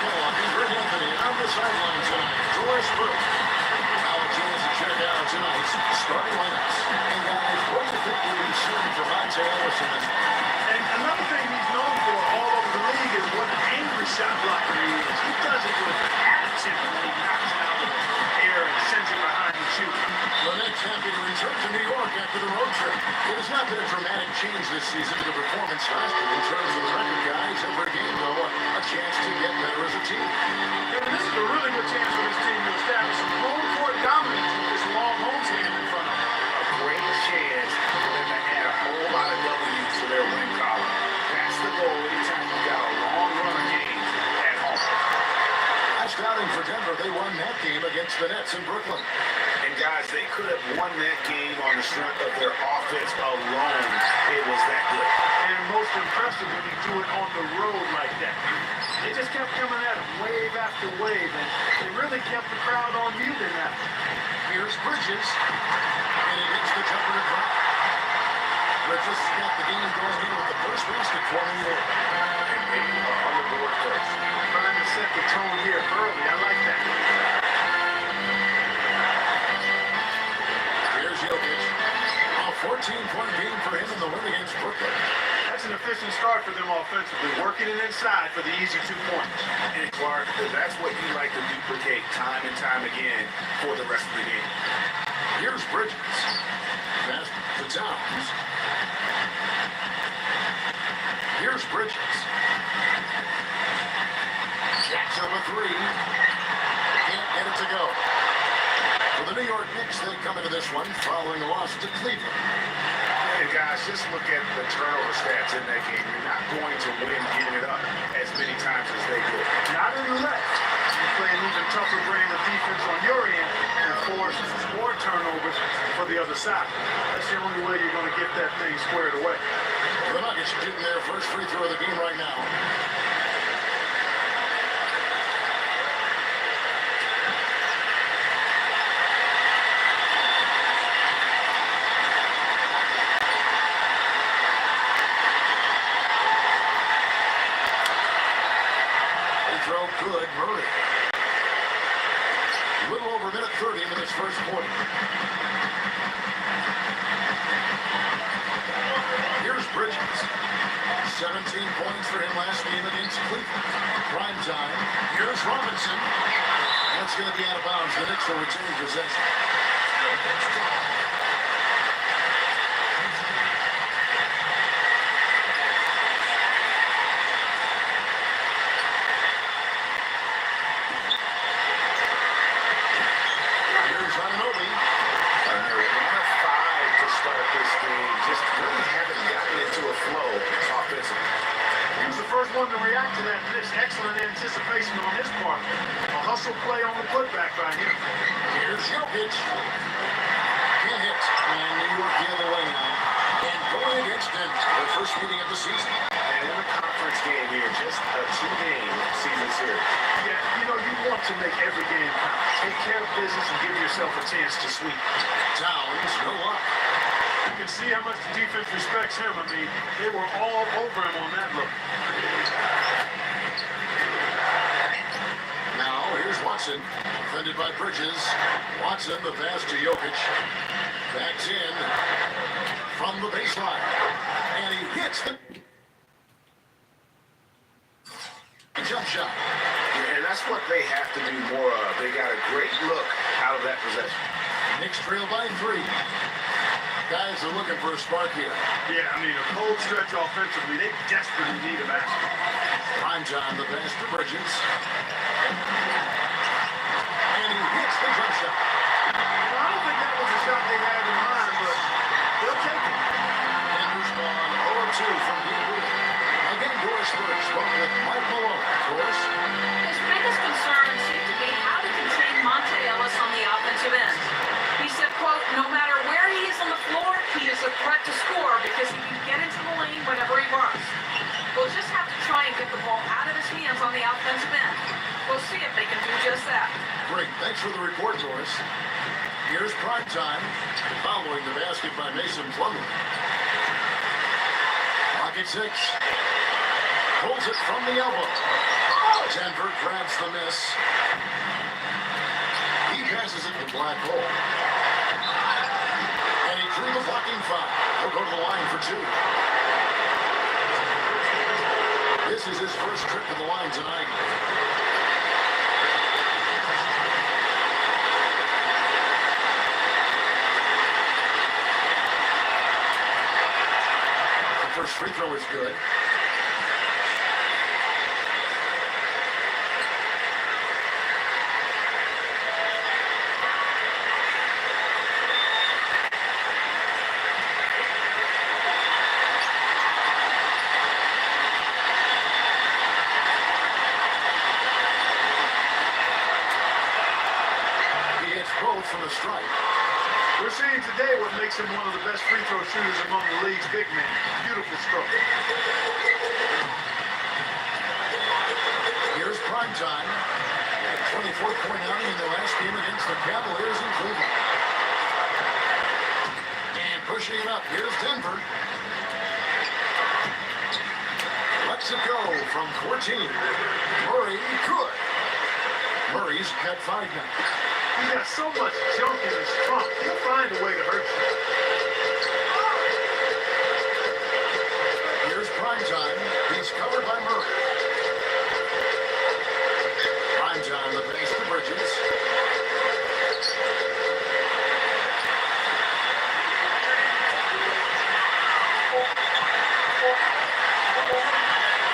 Milwaukee, Greg Anthony on the sideline tonight. Doris Burke. Now a chance to check out tonight's starting lineups. And guys, what do you think we'll be seeing from Monte Ellison this week? And another thing he's known for all over the league is what an angry shot blocker he is. He does it with attitude when he knocks it out of the air and sends it behind the shoe. The Knicks happy to return to New York after the road trip. It has not been a dramatic change this season to the performance last year in terms of the record, guys. Every game, though, a chance to get better as a team. And this is a really good chance for this team to establish some home court dominance with this long homestand in front of them. A great chance for them to add a whole lot of W's to their win column. That's the goal anytime you've got a long run of games at home. Last outing for Denver, they won that game against the Nets in Brooklyn. And guys, they could have won that game on the strength of their offense alone. It was that good. And most impressive when you do it on the road like that. They just kept coming at him wave after wave, and they really kept the crowd on mute in that. Here's Bridges, and he gets the jumper to drop. Bridges got the game going in with the first basket for New York. And on the board first. Trying to set the tone here early. I like that. Here's Jokic. A 14-point game for him in the win against Brooklyn. That's an efficient start for them offensively, working it inside for the easy 2 points. And Clark, that's what you like to duplicate time and time again for the rest of the game. Here's Bridges. Pass to Towns. Here's Bridges. Jacks up a three. Can't get it to go. For the New York Knicks, they come into this one following a loss to Cleveland. And guys, just look at the turnover stats in that game. You're not going to win giving it up as many times as they did. Not in the left. You play an even tougher brand of defense on your end and force more turnovers for the other side. That's the only way you're going to get that thing squared away. The Nuggets are getting their first free throw of the game right now. Throw good, Murray. A little over a minute 30 in this first quarter. Here's Bridges. 17 points for him last game against Cleveland. Prime time. Here's Robinson. That's going to be out of bounds. The Knicks will retain possession. One to react to that. This excellent anticipation on his part. A hustle play on the putback by him. Here's Jokic. Can't hit. And New York the other way now. And going against Denver, their first meeting of the season. And in a conference game here, just a 2-game season series. Yeah, you know, you want to make every game count. Take care of business and give yourself a chance to sweep. Towns, no luck. You can see how much the defense respects him. I mean, they were all over him on that look. Now, here's Watson, defended by Bridges. Watson, the pass to Jokic. Backs in from the baseline. And he hits the jump shot. And that's what they have to do more of. They got a great look out of that possession. Knicks trail by 3. Guys are looking for a spark here. Yeah, I mean, a cold stretch offensively. They desperately need a basket. Prime time, the pass to Bridges. And he hits the jump shot. Well, I don't think that was a shot they had in mind, but they'll take it. Andrews gone 0-2 from deep. Again, Doris Burke spoke with Mike Malone. Doris? His biggest concern seemed to be how to contain Monte Ellis on the offensive end. He said, quote, no matter where he is on the floor, he is a threat to score because he can get into the lane whenever he wants. We'll just have to try and get the ball out of his hands on the offensive end. We'll see if they can do just that. Great. Thanks for the report, Doris. Here's prime time, following the basket by Mason Plumlee. Clock at 6. Pulls it from the elbow. Denver grabs the miss. He passes it to Black Hole. And he drew the blocking foul. He'll go to the line for two. This is his first trip to the line tonight. The first free throw is good. From the strike. We're seeing today what makes him one of the best free throw shooters among the league's big men. Beautiful stroke. Here's prime time. 24th point outing in the last game against the Cavaliers in Cleveland. And pushing it up. Here's Denver. Lets it go from 14. Murray, good. Murray's got 5 now. He's got so much junk in his trunk. He'll find a way to hurt you. Here's prime time. He's covered by Murray. Prime time, the pass to Bridges.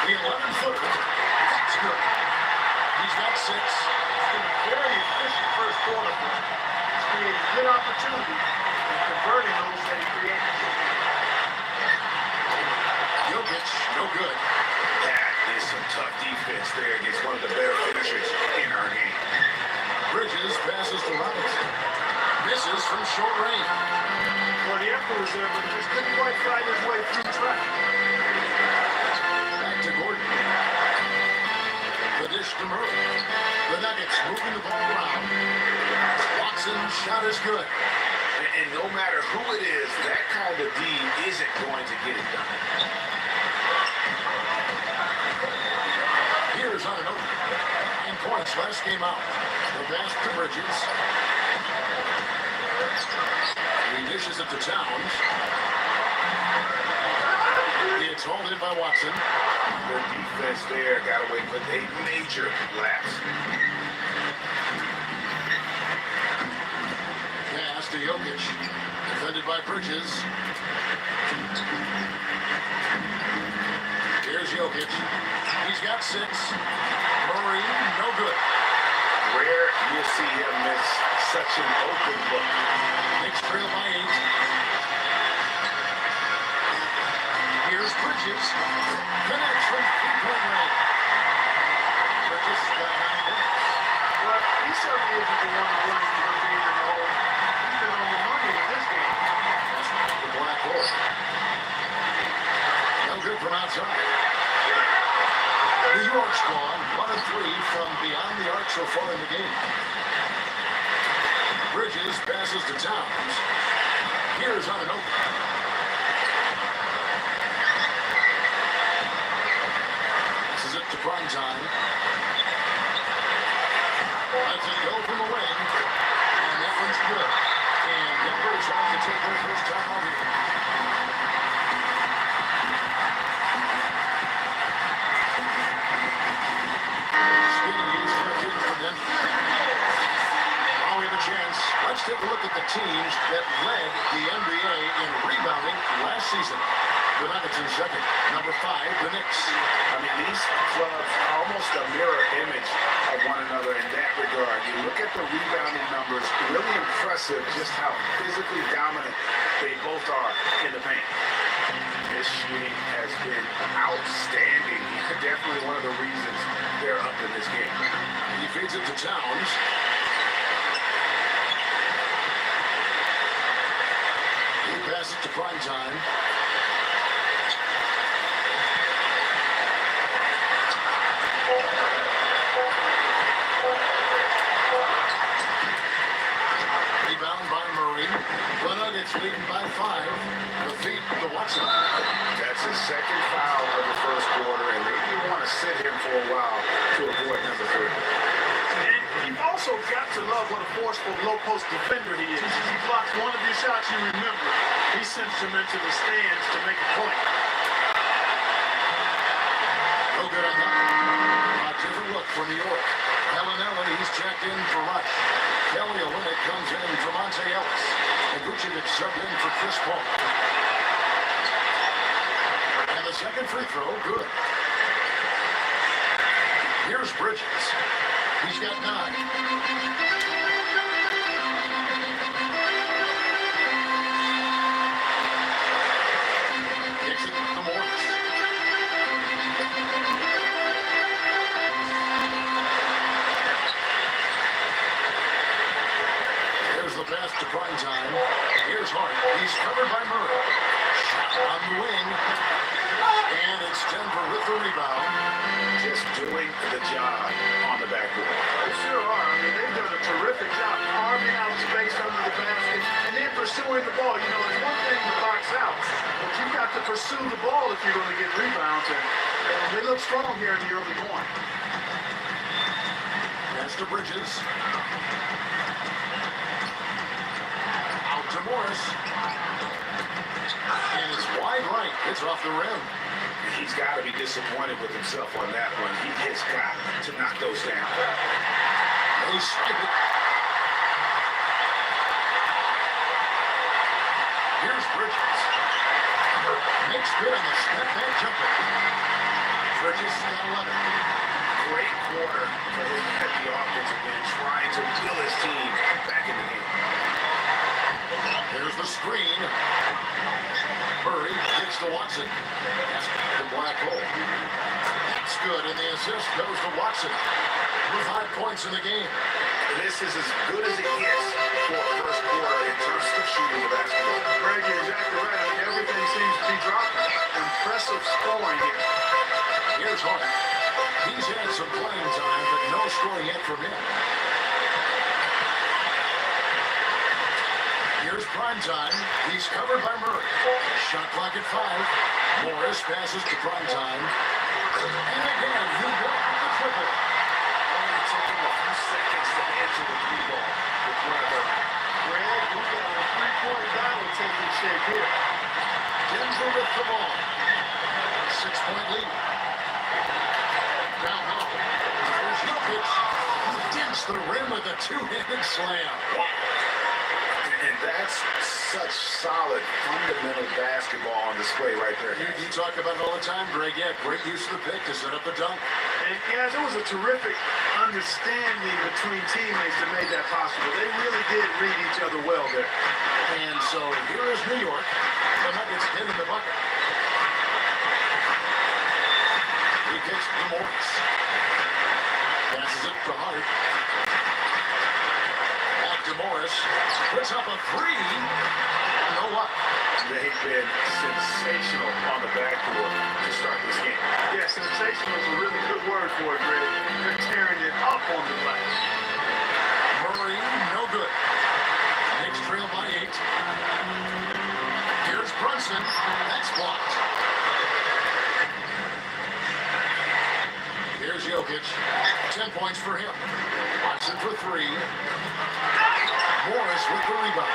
The 11-footer. That's good. He's got 6. It's been a very efficient first quarter. He's creating good opportunity and converting those that he creates. Jokic, no good. That is some tough defense there against one of the better finishers in our game. Bridges passes to Robinson. Misses from short range. Well, the effort was there, but he just couldn't quite find his way through traffic. Back to Gordon. The dish to Murray. The Nuggets moving the ball around. Watson's shot is good. And no matter who it is, that kind of D isn't going to get it done. Here's on an open. 9 points last game out. The pass to Bridges. He dishes it to Towns. It's hauled in by Watson. Good defense there. Got away with a major lapse. Pass to Jokic. Defended by Bridges. Here's Jokic. He's got 6. Murray, no good. Rare you see him miss such an open look. Knicks trail by 8. Here's Bridges. Connects from 3-point range. Bridges got 9 points. But he certainly isn't the one to blame for being in the hole. He's been on the money in this game. The Black Hole. No good from outside. New York's gone 1-3 from beyond the arc so far in the game. Bridges passes to Towns. Here's on an open. This is it to prime time. Lets it go from the wing. And that one's good. And Denver trying to take their first time out here. Let's take a look at the teams that led the NBA in rebounding last season. The Nuggets in second. Number 5, the Knicks. I mean, these clubs are almost a mirror image of one another in that regard. You look at the rebounding numbers, really impressive just how physically dominant they both are in the paint. This shooting has been outstanding. Definitely one of the reasons they're up in this game. He feeds it to Towns. He passes it to prime time. Rebound by Murray. The Nuggets Knicks leading by 5. The feed to Watson. That's his second foul of the first quarter, and maybe you want to sit him for a while to avoid number 3. And you've also got to love what a forceful low-post defender he is. He blocks one of your shots, you remember. He sends them into the stands to make a point. No good on that. A different look for New York. Bellinelli, he's checked in for Rush. Kelly Olynyk comes in for Monte Ellis. And Vucevic subbed in for Chris Paul. And the second free throw, good. Here's Bridges. He's got 9. Kicks it to Morris. There's the pass to Primetime. Here's Hart. He's covered by Murray. Shot on the wing. And it's Denver with the rebound. Just doing the job on the backboard. They sure are. I mean, they've done a terrific job carving out space under the basket and then pursuing the ball. You know, it's one thing to box out, but you've got to pursue the ball if you're going to get rebounds. And they look strong here in the early going. Pass to Bridges. Out to Morris. And it's wide right. It's off the rim. He's got to be disappointed with himself on that one. He has got to knock those down. They swipe it. Here's Bridges. Makes good on the step back jumper. Bridges got 11. Great quarter for him at the offensive end, trying to will his team back in the game. There's the screen. Murray kicks to Watson. That's the black hole. That's good, and the assist goes to Watson with 5 points in the game. This is as good as it gets for a first quarter in terms of shooting the basketball. Greg, you're exactly right. I mean, everything seems to be dropping. Impressive scoring here. Here's Hart. He's had some playing time, but no score yet from him. Here's Primetime. He's covered by Murray. Shot clock at 5. Morris passes to Primetime. And again, he got the triple. Only took him a few seconds to answer the 3-ball with Weber. Greg, we got a 3-point battle taking shape here. Denver with the ball. 6-point lead. Now home. There's Jokic. He dents the rim with a 2-handed slam. And that's such solid, fundamental basketball on display right there. You talk about it all the time, Greg. Yeah, great use of the pick to set up the dunk. And guys, it was a terrific understanding between teammates that made that possible. They really did read each other well there. And so here is New York. The Nuggets hitting the bucket. He kicks to Morris. Passes it to Hart. Back to Morris. Puts up a 3. You know what? They've been sensational on the backboard to start this game. Yeah, sensational is a really good word for it, Greg. They're tearing it up on the glass. Murray, no good. Knicks trail by 8. Here's Brunson. That's blocked. Here's Jokic. 10 points for him. Watson for 3. Morris with the rebound.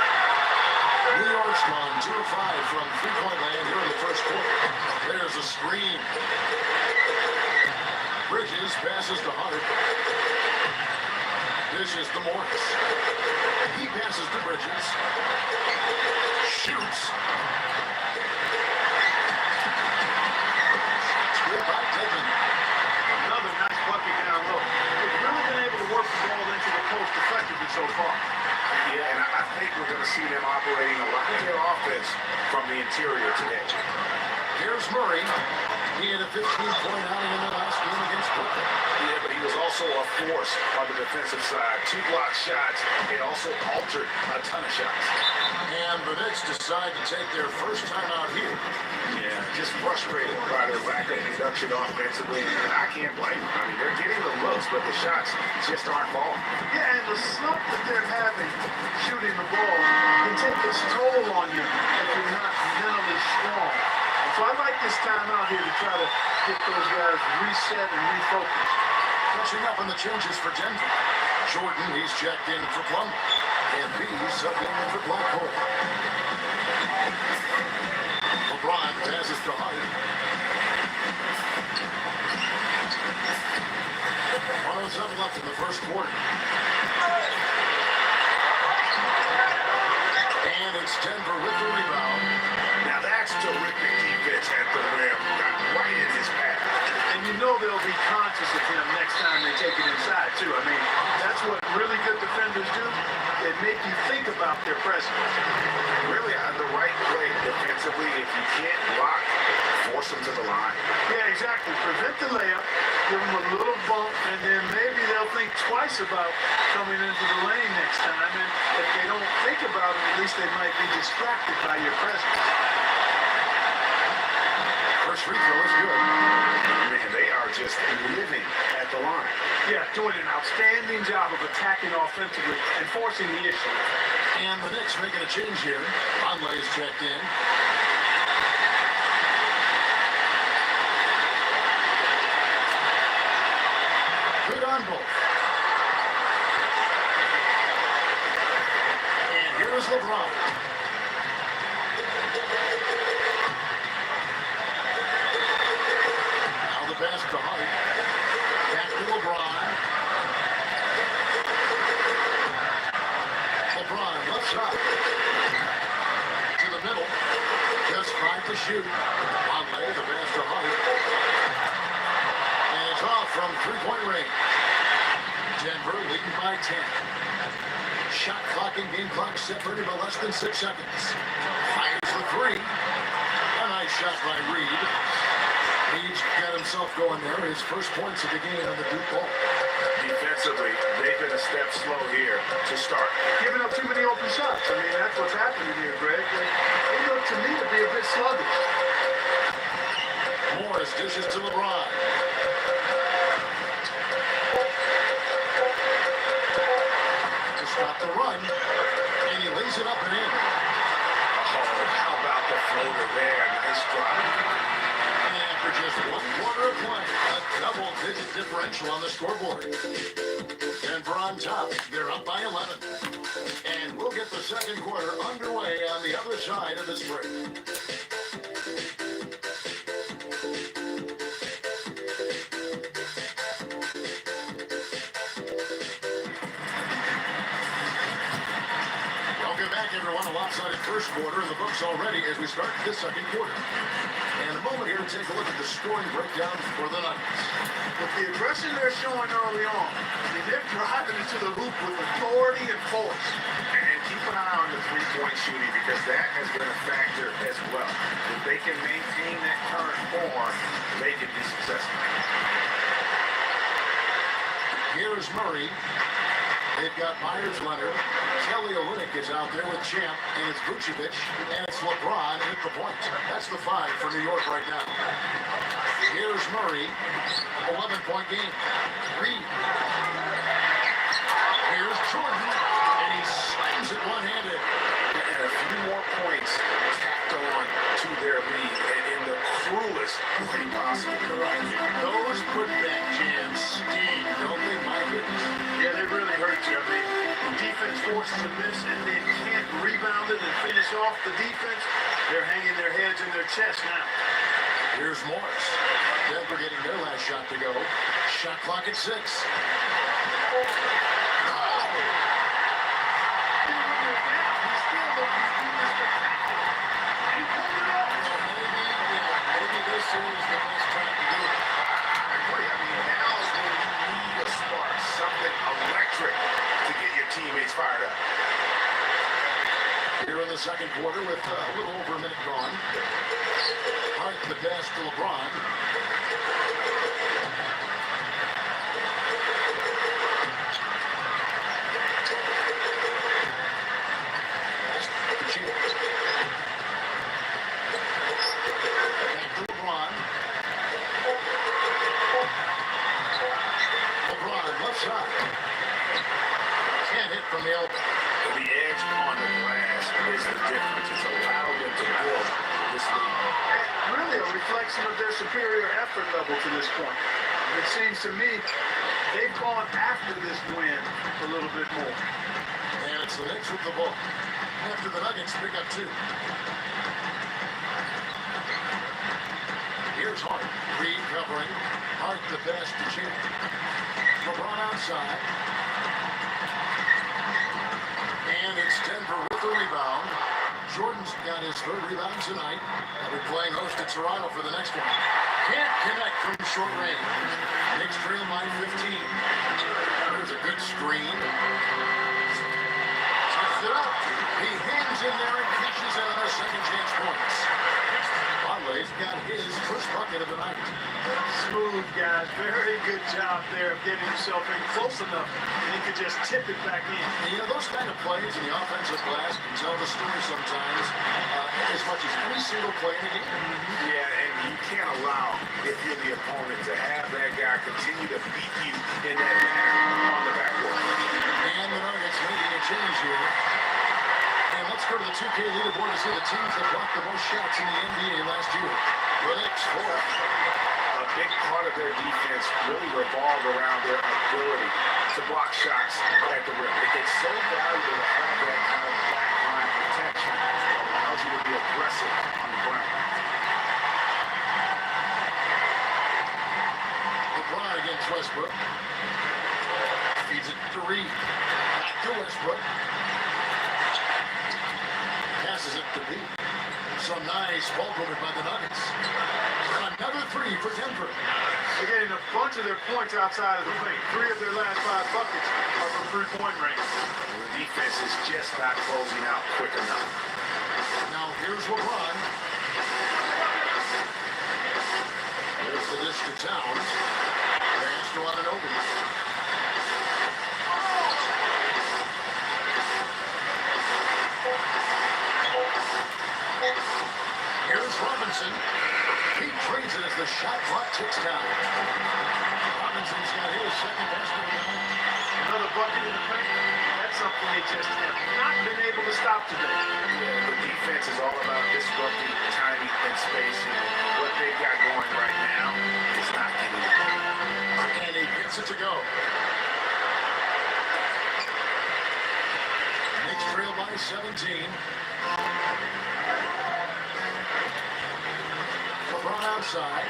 New York's gone 2 of 5 from 3-point land here in the first quarter. There's a screen. Bridges passes to Hart. Dishes to Morris. He passes to Bridges. Shoots. Shots good by Devin. Another nice bucket down low. They've really been able to work the ball into the post effectively so far. Yeah, and I think we're going to see them operating a lot of their offense from the interior today. Here's Murray. He had a 15-point outing in the last game against Brooklyn. Yeah, but he was also a force on the defensive side. 2 block shots. It also altered a ton of shots. And the Knicks decide to take their first time out here. Yeah, just frustrated by their lack of production offensively, and I can't blame them. I mean, they're getting the looks, but the shots just aren't falling. Yeah, and the slump that they're having shooting the ball can take its toll on you if you're not mentally strong. And so I like this time out here to try to get those guys reset and refocused. Catching up on the changes for Denver. Jordan, he's checked in for Plum. And B, subbing in for Blackhole. LeBron passes to Hyde. 107 left in the first quarter. And it's Denver with the rebound. Now that's terrific defense at the rim. Got right in his path. And you know they'll be conscious of him next time they take it inside, too. I mean, that's what really good defenders do. They make you think about their presence. Really on the right play defensively. If you can't block, force them to the line. Yeah, exactly. Prevent the layup, give them a little bump, and then maybe they'll think twice about coming into the lane next time. And if they don't think about it, at least they might be distracted by your presence. First free throw is good. Man, they are just living at the line. Yeah, doing an outstanding job of attacking offensively and forcing the issue. And the Knicks making a change here. Conley is checked in. Good on both. And here's LeBron. Now the pass to Hyde. Back to LeBron. LeBron left side. To the middle. Just 5 to shoot. Conley, the pass to Hyde. And it's off from three-point range. Denver leading by 10. Shot clock and game clock separated by less than 6 seconds. Fires the three. A nice shot by Reed. He's got himself going there. His first points of the game on the Duke ball. Defensively, they've been a step slow here to start. Giving up too many open shots. I mean, that's what's happening here, Greg. They look to me to be a bit sluggish. Morris dishes to LeBron. To stop the run. And he lays it up and in. Oh, how about the floater there? Nice drive. And for just 1 quarter of play, a double-digit differential on the scoreboard. Denver on top. They're up by 11. And we'll get the second quarter underway on the other side of this break. Welcome back, everyone. A lopsided first quarter in the books already as we start this second quarter. And a moment here to take a look at the scoring breakdown for the Nuggets. With the aggression they're showing early on, I mean, they're driving into the hoop with authority and force. And keep an eye on the three-point shooting because that has been a factor as well. If they can maintain that current form, they can be successful. Here's Murray. They've got Myers Leonard. Kelly Olynyk is out there with Champ, and it's Vucevic, and it's LeBron at the point. That's the 5 for New York right now. Here's Murray, 11-point game. Reed. Here's Jordan, and he slams it one-handed. And a few more points tacked on to their lead in the cruelest way possible. Those putback jams sting, don't they, my goodness? Yeah, they really hurt you. I mean, the defense forces a miss and they can't rebound it and finish off the defense. They're hanging their heads in their chest now. Here's Morris. Denver getting their last shot to go. Shot clock at 6. Maybe this is the best time to do it. I agree. I mean, now's when you need a spark, something electric to get your teammates fired up. Here in the second quarter with a little over a minute gone. Hart the pass to LeBron. Champ. the difference. It's allowed them to build this league. Really a reflection of their superior effort level to this point. It seems to me they've gone after this win a little bit more. And it's the Knicks with the ball. After the Nuggets pick up 2. Here's Hart. Reed covering. Hart the pass to Chin. LeBron outside. And it's Denver with the rebound. Jordan's got his 3rd rebound tonight. They'll be playing host to Toronto for the next one. Can't connect from short range. Knicks trail by 15. There's a good screen. Sets it up. He hangs in there and catches it on a second chance points. Conley's got his first bucket of the night. Smooth, guys. Very good job there of getting himself in close enough and he could just tip it back in. And, you know, those kind of plays in the offensive glass can tell the story sometimes as much as any single play in the game. Yeah, and you can't allow, if you're the opponent, to have that guy continue to beat you in that manner on the backboard. And the Nuggets making a change here. And let's go to the 2K leaderboard to see the teams that blocked the most shots in the NBA last year. The Knicks, 4. A big part of their defense really revolved around their ability to block shots at the rim. It's so valuable to have that kind of backline protection. It allows you to be aggressive on the ground. LeBron against Westbrook. Feeds it to Reed. Back to Westbrook. Passes it to B. Some nice ball movement by the Nuggets. Another 3 for Denver. They're getting a bunch of their points outside of the paint. 3 of their last 5 buckets are from three-point range. The defense is just not closing out quick enough. Now here's LeBron. There's the dish to Towns. Pass to Anunoby. Here's Robinson. He trades it as the shot clock ticks down. Robinson's got his second basketball. Another bucket in the paint. That's something they just have not been able to stop today. Yeah, the defense is all about disrupting timing and spacing. What they've got going right now is not getting it. And he gets it to go. Knicks trail by 17. LeBron outside.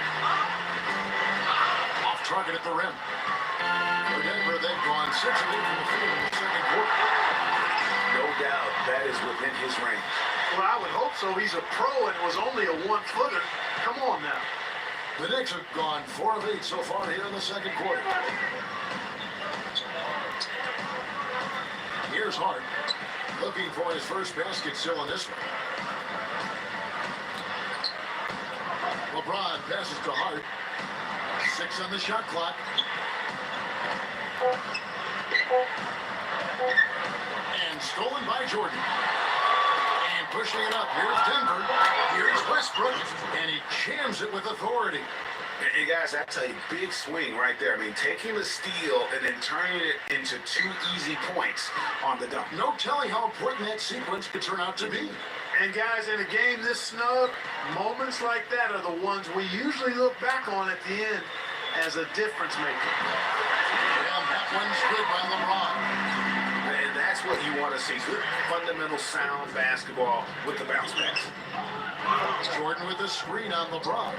Off target at the rim. For Denver, they've gone 6 of 8 from the field in the second quarter. No doubt that is within his range. Well, I would hope so. He's a pro and it was only a 1-footer. Come on now. The Knicks have gone 4 of 8 so far here in the second quarter. Here's Hart. Looking for his first basket still in this one. LeBron passes to Hart. 6 on the shot clock. And stolen by Jordan. And pushing it up. Here's Denver. Here's Westbrook. And he jams it with authority. Hey guys, I tell you, big swing right there. I mean, taking the steal and then turning it into 2 easy points on the dunk. No telling how important that sequence could turn out to be. And guys, in a game this snug, moments like that are the ones we usually look back on at the end as a difference maker. And that one's good by LeBron. And that's what you want to see. Good, fundamental, sound basketball with the bounce pass. Jordan with the screen on LeBron.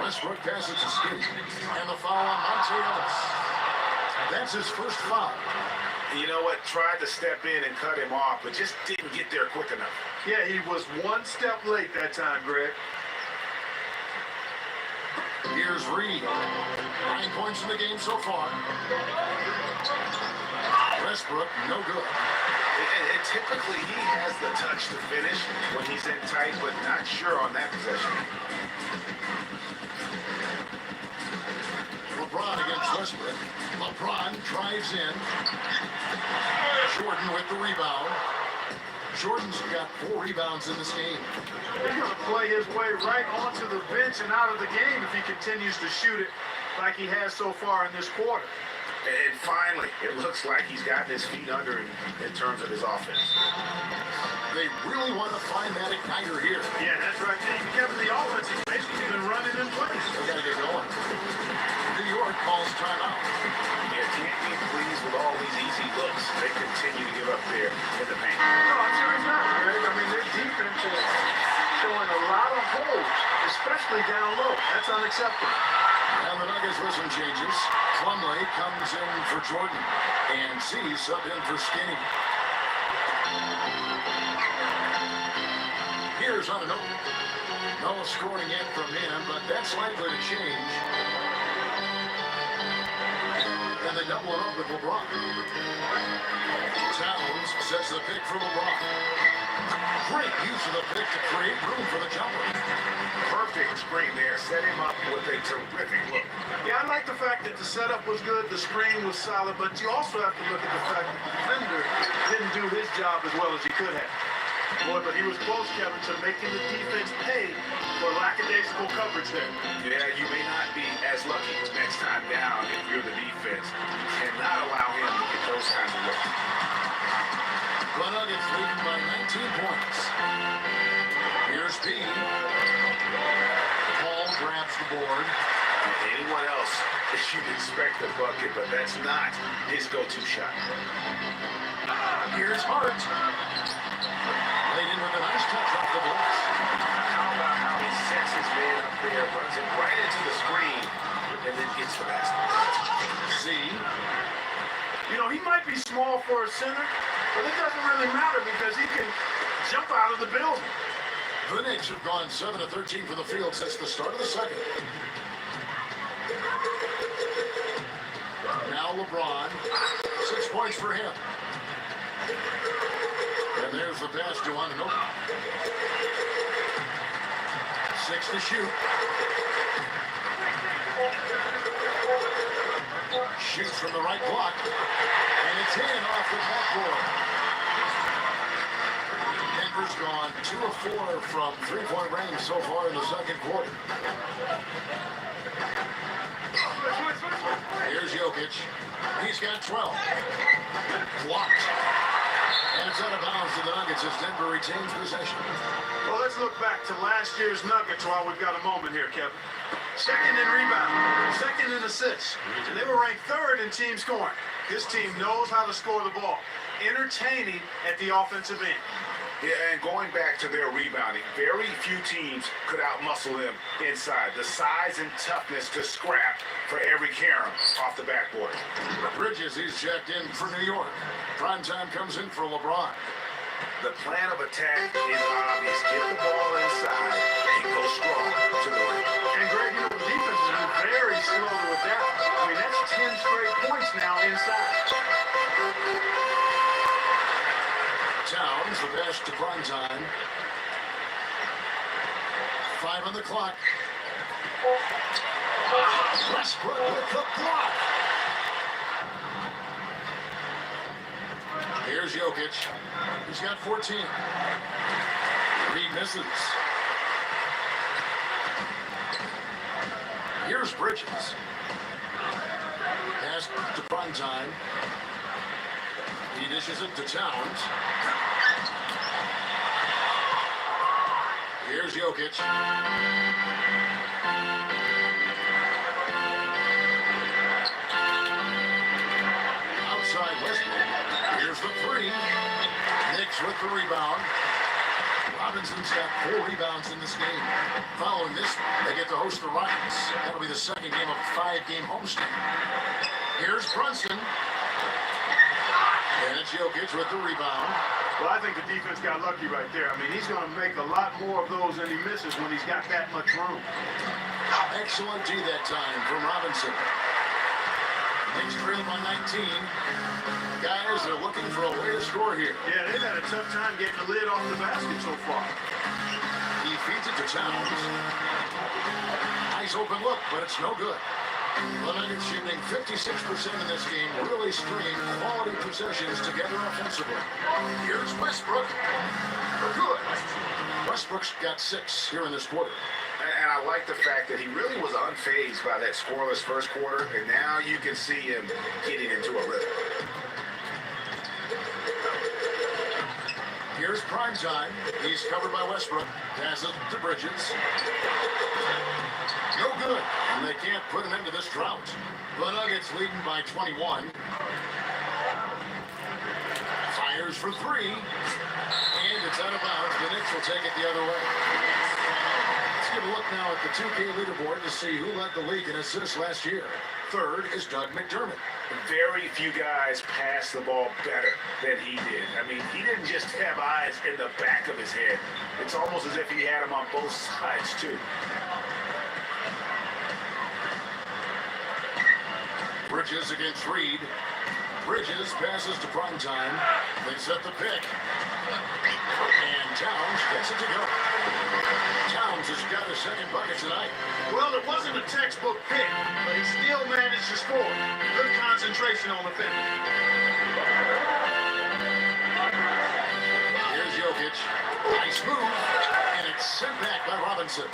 Westbrook passes to Skinny. And the foul on Monte Ellis. That's his first foul. You know what? Tried to step in and cut him off, but just didn't get there quick enough. Yeah, he was 1 step late that time, Greg. Here's Reed. 9 points in the game so far. Westbrook, no good. And typically he has the touch to finish when he's in tight, but not sure on that possession. LeBron against Westbrook. LeBron drives in. Jordan with the rebound. Jordan's got 4 rebounds in this game. He's going to play his way right onto the bench and out of the game if he continues to shoot it like he has so far in this quarter. And finally, it looks like he's gotten his feet under him in terms of his offense. They really want to find that igniter here. Yeah, that's right. Kevin, the offense has basically been running in place. They got to get going. New York calls timeout. Yeah, can't be pleased with all these easy looks they continue to give up there in the paint. No, I'm serious now, Greg. I mean, their defense is showing a lot of holes, especially down low. That's unacceptable. And the Nuggets with some changes. Plumlee comes in for Jordan. And Z subbed in for Skinny. Here's Anunoby. No scoring yet from him, but that's likely to change. And they double it up with LeBron. Towns sets the pick for LeBron. Great use of the pick to create room for the jumper. Perfect screen there. Set him up with a terrific look. Yeah, I like the fact that the setup was good, the screen was solid, but you also have to look at the fact that the defender didn't do his job as well as he could have. Boy, but he was close, Kevin, to making the defense pay for lackadaisical coverage there. Yeah, you may not be as lucky next time down if you're the defense. You cannot allow him to get those kinds of looks. The Nuggets leading by 19 points. Here's P. Paul grabs the board. Anyone else, you'd expect a bucket, but that's not his go-to shot. Here's Hart. Laid in with a nice touch off the glass. How about how he sets his man up there, runs it right into the screen, and then gets the basket. Z. You know, he might be small for a center, but it doesn't really matter because he can jump out of the building. The Knicks have gone 7 of 13 from the field since the start of the second. Now LeBron. 6 points for him. And there's the pass to Anunoby. 6 to shoot. Shoots from the right block. And it's in off the backboard. Denver's gone 2 of 4 from three-point range so far in the second quarter. Here's Jokic. He's got 12. Blocked. And it's out of bounds to the Nuggets as Denver retains possession. Well, let's look back to last year's Nuggets while we've got a moment here, Kevin. Second in rebound, second in assists. And they were ranked third in team scoring. This team knows how to score the ball. Entertaining at the offensive end. Yeah, and going back to their rebounding, very few teams could outmuscle them inside. The size and toughness to scrap for every carom off the backboard. Bridges, he's checked in for New York. Primetime comes in for LeBron. The plan of attack is obvious. Get the ball inside and go strong to the rim. And Greg, you know, the defense has been very slow to adapt. I mean, that's 10 straight points now inside. Towns, the pass to Primetime. 5 on the clock. Westbrook with the block. Here's Jokic. He's got 14. Reed misses. Here's Bridges. Pass to Primetime. He dishes it to Towns. Here's Jokic. Outside Westbrook. Here's the three. Knicks with the rebound. Robinson's got 4 rebounds in this game. Following this, they get to host the Rockets. That'll be the second game of a 5-game homestand. Here's Brunson. And it's Jokic with the rebound. Well, I think the defense got lucky right there. I mean, he's going to make a lot more of those than he misses when he's got that much room. Excellent D that time from Robinson. Knicks trail by 19. Guys, they're looking for a way to score here. Yeah, they've had a tough time getting the lid off the basket so far. He feeds it to Towns. Nice open look, but it's no good. The Nuggets shooting 56% in this game, really stringing quality possessions together offensively. Here's Westbrook. Good. Westbrook's got 6 here in this quarter. And I like the fact that he really was unfazed by that scoreless first quarter, and now you can see him getting into a rhythm. Here's prime time. He's covered by Westbrook. Passes to Bridges. No good. And they can't put an end to this drought. The Nuggets leading by 21. Fires for three. And it's out of bounds. The Knicks will take it the other way. Let's give a look now at the 2K leaderboard to see who led the league in assists last year. Third is Doug McDermott. Very few guys pass the ball better than he did. I mean, he didn't just have eyes in the back of his head. It's almost as if he had them on both sides, too. Bridges against Reed. Bridges passes to primetime. They set the pick. And Towns gets it to go. Towns has got his second bucket tonight. Well, it wasn't a textbook pick, but he still managed to score. Good concentration on the finish. Here's Jokic. Nice move. And it's sent back by Robinson.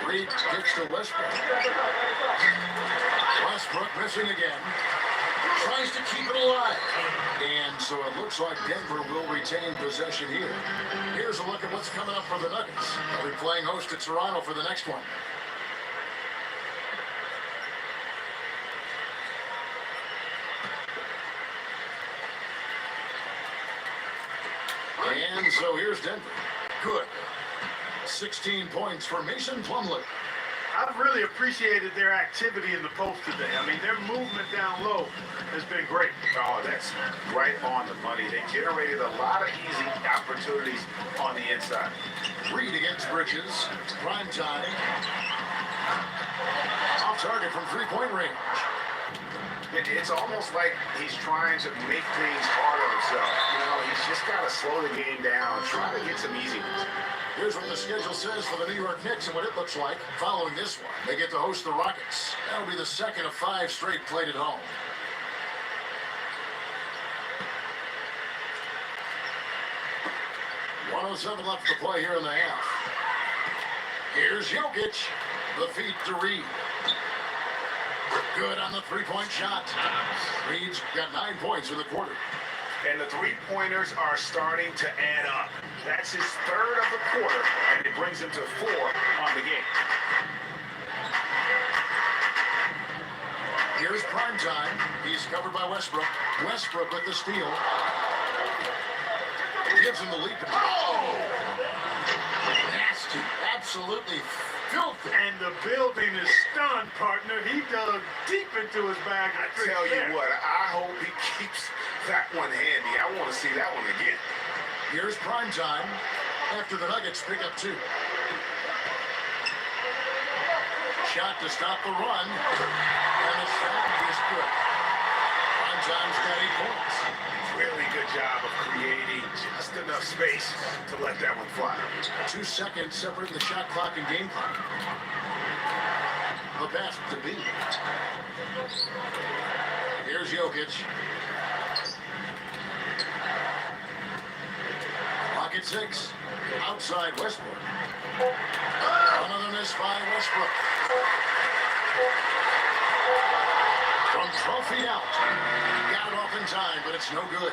Reed gets to Westbrook. Westbrook missing again. Tries to keep it alive. And so it looks like Denver will retain possession here. Here's a look at what's coming up for the Nuggets. They'll be playing host to Toronto for the next one. And so here's Denver. Good. 16 points for Mason Plumlee. I've really appreciated their activity in the post today. I mean, their movement down low has been great. Oh, that's right on the money. They generated a lot of easy opportunities on the inside. Reed against Bridges. Prime time. Off target from three-point range. It's almost like he's trying to make things hard on himself. You know, he's just got to slow the game down, try to get some easy ones. Here's what the schedule says for the New York Knicks and what it looks like following this one. They get to host the Rockets. That'll be the second of 5 straight played at home. .107 left to play here in the half. Here's Jokic. The feed to Reed. Good on the three-point shot. Reed's got 9 points in the quarter. And the three-pointers are starting to add up. That's his third of the quarter, and it brings him to 4 on the game. Here's prime time. He's covered by Westbrook. Westbrook with the steal. Gives him the lead. Oh! Nasty. Absolutely filthy. And the building is stunned, partner. He dug deep into his bag. I tell you what, I hope he keeps that one handy. I want to see that one again. Here's prime time after the Nuggets pick up 2. Shot to stop the run. And the shot is good. Prime time's got 8 points. Really good job of creating just enough space to let that one fly. 2 seconds separating the shot clock and game clock. The pass to B. Here's Jokic. Clock at 6. Outside Westbrook. Another miss by Westbrook. From 12 feet out. Got it off in time, but it's no good.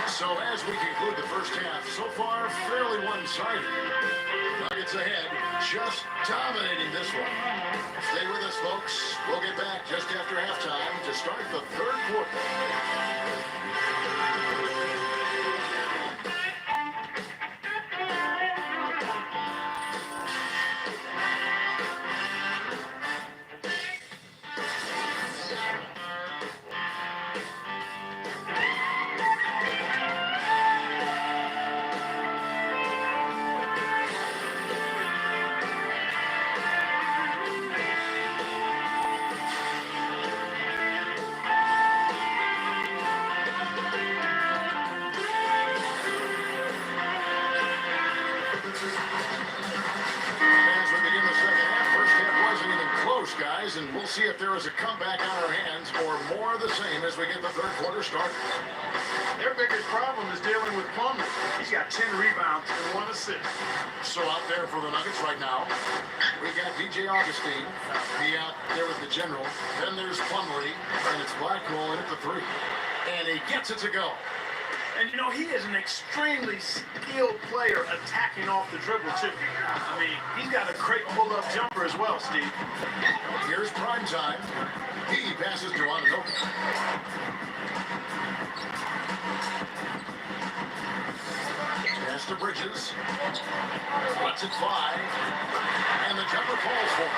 So as we conclude the first half, so far fairly one-sided. Nuggets ahead, just dominating this one. Stay with us, folks. We'll get back just after halftime to start the third quarter. Guys, and we'll see if there is a comeback on our hands or more of the same as we get the third quarter started. Their biggest problem is dealing with Plumlee. He's He's got 10 rebounds and 1 assist. So out there for the Nuggets right now, we got DJ Augustine. He out there with the general. Then there's Plumlee, and it's Blackwell in at the 3. And he gets it to go. And, you know, he is an extremely skilled player attacking off the dribble, too. I mean, he's got a great pull-up jumper as well, Steve. Here's prime time. He passes to Ananobi. Pass to Bridges. Lets it fly. And the jumper falls for him.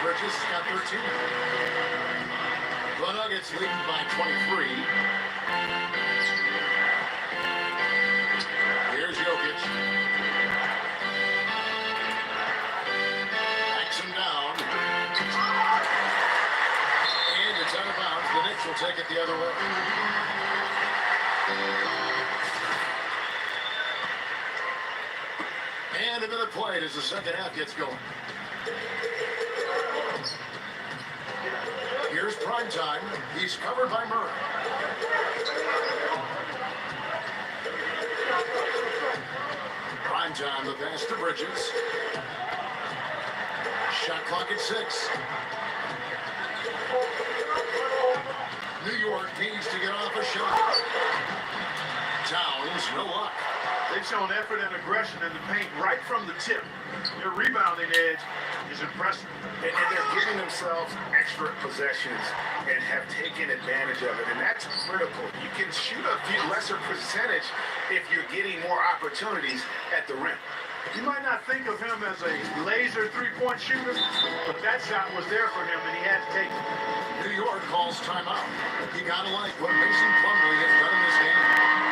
Bridges got 13. The Nuggets lead by 23. Here's Jokic. Backs him down. And it's out of bounds. The Knicks will take it the other way. And a minute played as the second half gets going. Here's prime time. He's covered by Murray. Prime time, the pass to Bridges. Shot clock at 6. New York needs to get off a shot. Towns, no luck. They've shown effort and aggression in the paint right from the tip. Their rebounding edge is impressive. And they're giving themselves extra possessions and have taken advantage of it. And that's critical. You can shoot a few lesser percentage if you're getting more opportunities at the rim. You might not think of him as a laser three-point shooter, but that shot was there for him, and he had to take it. New York calls timeout. You gotta like what Mason Plumlee has done in this game.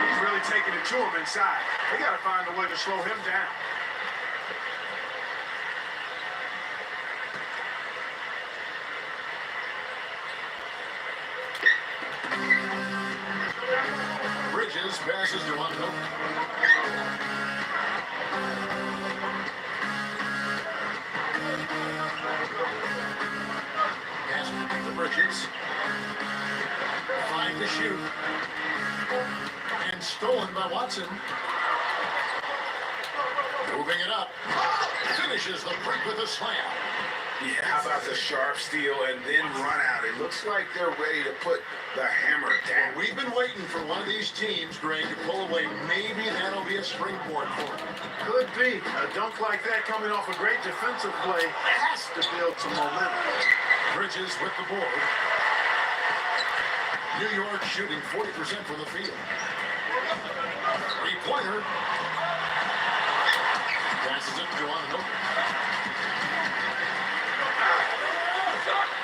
He's really taking it to him inside. They got to find a way to slow him down. Bridges passes to Ananobi. Pass to Bridges. Find the shoot. And stolen by Watson. Moving it up. Finishes the break with a slam. Yeah, how about the sharp steal and then run out? It looks like they're ready to put the hammer down. We've been waiting for one of these teams, Greg, to pull away. Maybe that'll be a springboard for them. Could be. A dunk like that coming off a great defensive play has to build some momentum. Bridges with the board. New York shooting 40% from the field. Three-pointer. Passes it to Ananobi.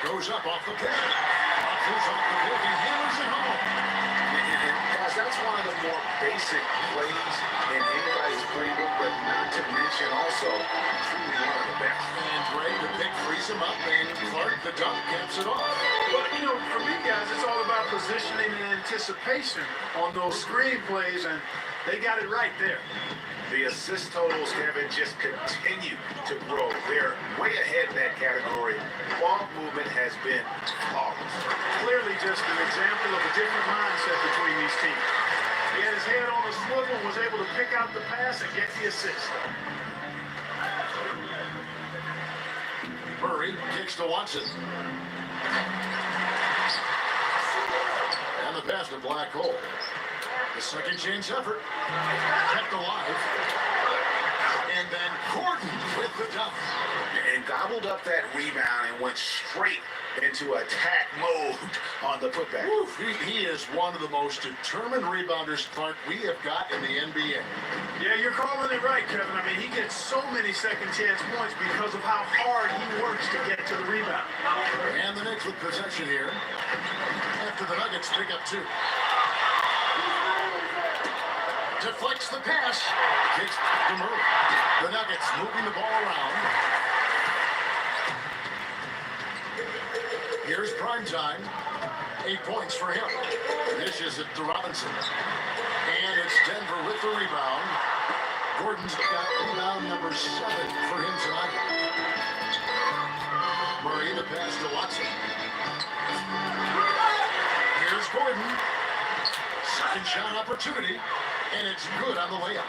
Goes up off the pick. Offers off the pick and hammers it home. And guys, that's one of the more basic plays in anybody's playbook, but not to mention also truly one of the best. And Greg, the pick frees him up, and Clark, the dunk, caps it off. But, you know, for me, guys, it's all about positioning and anticipation on those screen plays, and they got it right there. The assist totals, Kevin, just continue to grow. They're way ahead in that category. Ball movement has been flawless. Clearly just an example of a different mindset between these teams. He had his head on the swivel and was able to pick out the pass and get the assist. Murray kicks to Watson. And the pass to Black Hole. The second chance effort. Kept alive. And then Gordon with the dunk. And gobbled up that rebound and went straight into attack mode on the putback. Oof, he is one of the most determined rebounders, Clark, we have got in the NBA. Yeah, you're calling it right, Kevin. I mean, he gets so many second chance points because of how hard he works to get to the rebound. And the Knicks with possession here. After the Nuggets pick up 2. Deflects the pass. Kicks to Murray. The Nuggets moving the ball around. Here's prime time. 8 points for him. Dishes it to Robinson. And it's Denver with the rebound. Gordon's got rebound number 7 for him tonight. Murray, the pass to Watson. Here's Gordon. Second shot opportunity. And it's good on the layup.